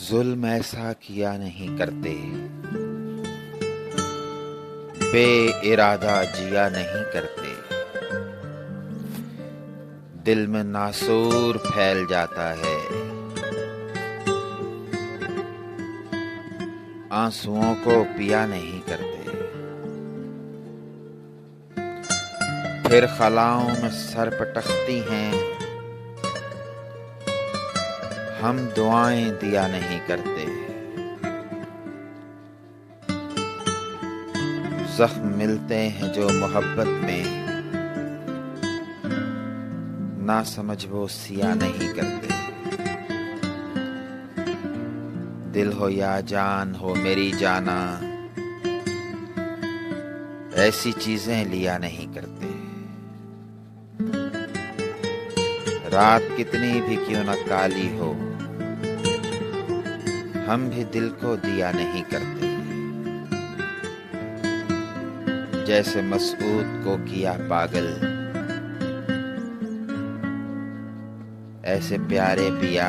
जुल्म ऐसा किया नहीं करते, बे इरादा जिया नहीं करते। दिल में नासूर फैल जाता है, आंसुओं को पिया नहीं करते। फिर खलाओं में सर पटकती हैं, हम दुआएं दिया नहीं करते। जख्म मिलते हैं जो मोहब्बत में, ना समझ वो सिया नहीं करते। दिल हो या जान हो मेरी जाना, ऐसी चीजें लिया नहीं करते। रात कितनी भी क्यों न काली हो, हम भी दिल को दिया नहीं करते। जैसे मसऊद को किया पागल, ऐसे प्यारे पिया